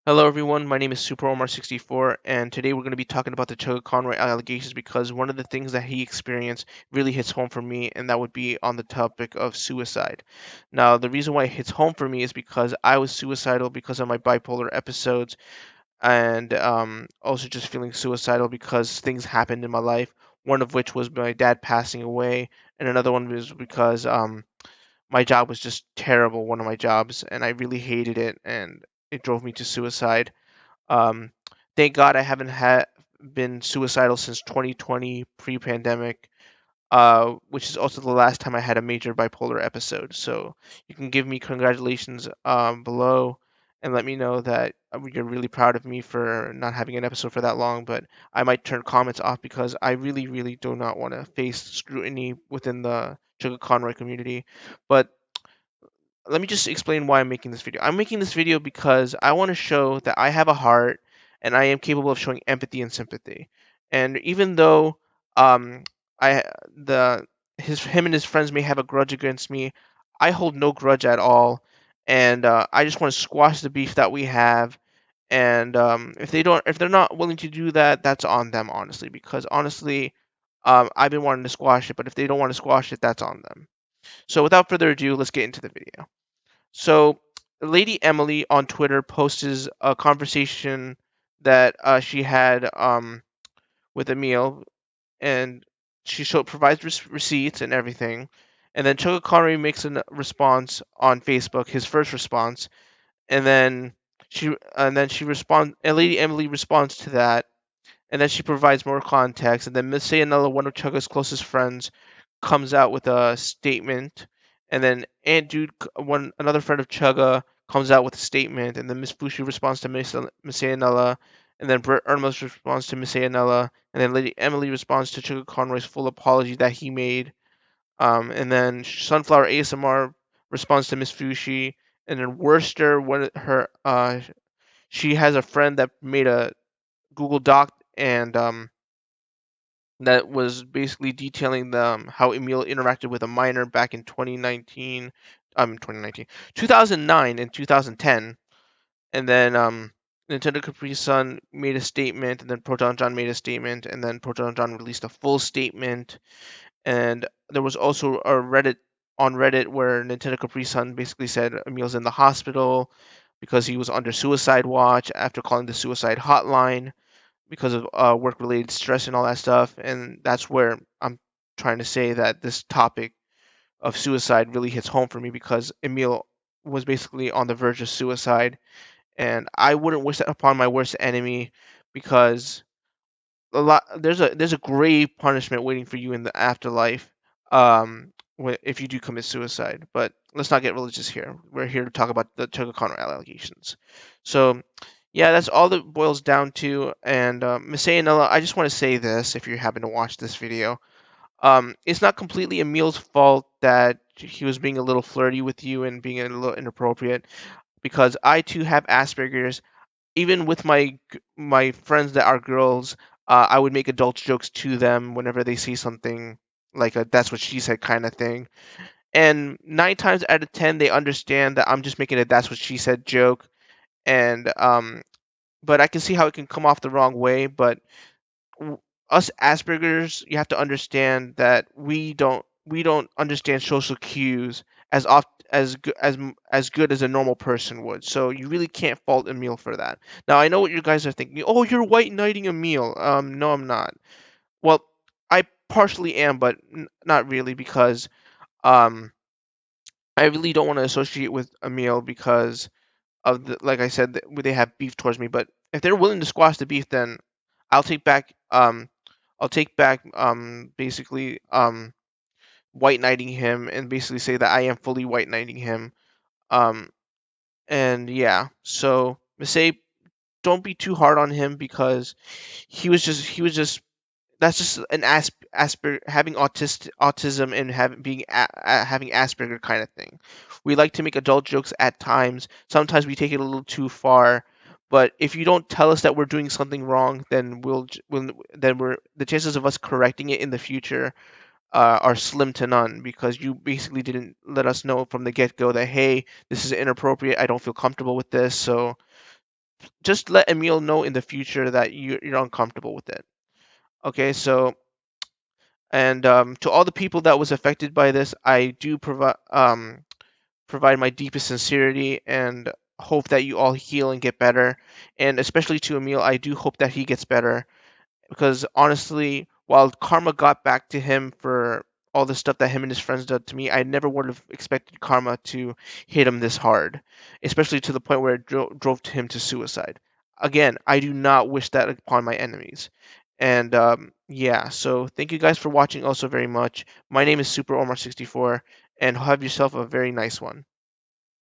Hello everyone, my name is SuperOmar64 and today we're going to be talking about the Chuggaaconroy allegations because one of the things that he experienced really hits home for me, and that would be on the topic of suicide. Now, the reason why it hits home for me is because I was suicidal because of my bipolar episodes, and also just feeling suicidal because things happened in my life, one of which was my dad passing away, and another one was because my job was just terrible, one of my jobs, and I really hated it, and it drove me to suicide. Um, Thank God I haven't been suicidal since 2020 pre-pandemic, which is also the last time I had a major bipolar episode. So you can give me congratulations below and let me know that you're really proud of me for not having an episode for that long. But I might turn comments off because I really, really do not want to face scrutiny within the Sugar Conroy community. But let me just explain why I'm making this video. I'm making this video because I want to show that I have a heart and I am capable of showing empathy and sympathy. And even though um I the his him and his friends may have a grudge against me, I hold no grudge at all, and I just want to squash the beef that we have. And if they're not willing to do that, that's on them, honestly. Because honestly, I've been wanting to squash it, but if they don't want to squash it, that's on them. So without further ado, let's get into the video. So, Lady Emily on Twitter posts a conversation that she had with Emil, and provides receipts and everything. And then Chuggaaconroy makes a response on Facebook, his first response, and then she responds. And Lady Emily responds to that, and then she provides more context. And then Miss Sayanella, one of Chugga's closest friends, comes out with a statement, and then Aunt Jude, one another friend of Chugga, comes out with a statement, and then Miss Fushi responds to Miss Ayanella, and then Brett Ermos responds to Miss Ayanella, and then Lady Emily responds to Chugga Conroy's full apology that he made, and then Sunflower ASMR responds to Miss Fushi, and then Worcester, she has a friend that made a Google Doc, and that was basically detailing how Emil interacted with a minor back in 2019, 2009 and 2010. And then Nintendo Capri Sun made a statement, and then Proton John made a statement, and then Proton John released a full statement. And there was also a Reddit where Nintendo Capri Sun basically said Emil's in the hospital because he was under suicide watch after calling the suicide hotline because of work related stress and all that stuff. And that's where I'm trying to say that this topic of suicide really hits home for me because Emil was basically on the verge of suicide. And I wouldn't wish that upon my worst enemy because there's a grave punishment waiting for you in the afterlife if you do commit suicide. But let's not get religious here. We're here to talk about the Tucker Conrad allegations. So yeah, that's all that boils down to. And Miss Ayanella, I just want to say this: if you happen to watch this video, it's not completely Emil's fault that he was being a little flirty with you and being a little inappropriate, because I too have Asperger's. Even with my friends that are girls, I would make adult jokes to them whenever they see something like a "that's what she said" kind of thing. And 9 times out of 10, they understand that I'm just making a "that's what she said" joke. And but I can see how it can come off the wrong way. But us Aspergers, you have to understand that we don't understand social cues as oft as good as a normal person would. So you really can't fault Emil for that. Now I know what you guys are thinking. Oh, you're white knighting Emil. No, I'm not. Well, I partially am, but not really because um I really don't want to associate with Emil because of like I said, they have beef towards me. But if they're willing to squash the beef, then I'll take back basically white knighting him and basically say that I am fully white knighting him. Um and yeah, so say don't be too hard on him because he was just that's just an Asperger having autism and having Asperger kind of thing. We like to make adult jokes at times. Sometimes we take it a little too far. But if you don't tell us that we're doing something wrong, then then we're the chances of us correcting it in the future are slim to none because you basically didn't let us know from the get go that hey, this is inappropriate. I don't feel comfortable with this. So just let Emil know in the future that you're uncomfortable with it. Okay, so and to all the people that was affected by this, I do provide my deepest sincerity and hope that you all heal and get better. And especially to Emil, I do hope that he gets better because honestly, while karma got back to him for all the stuff that him and his friends did to me, I never would have expected karma to hit him this hard, especially to the point where it drove him to suicide. Again, I do not wish that upon my enemies. And yeah, so thank you guys for watching also very much. My name is Super Omar 64, and have yourself a very nice one.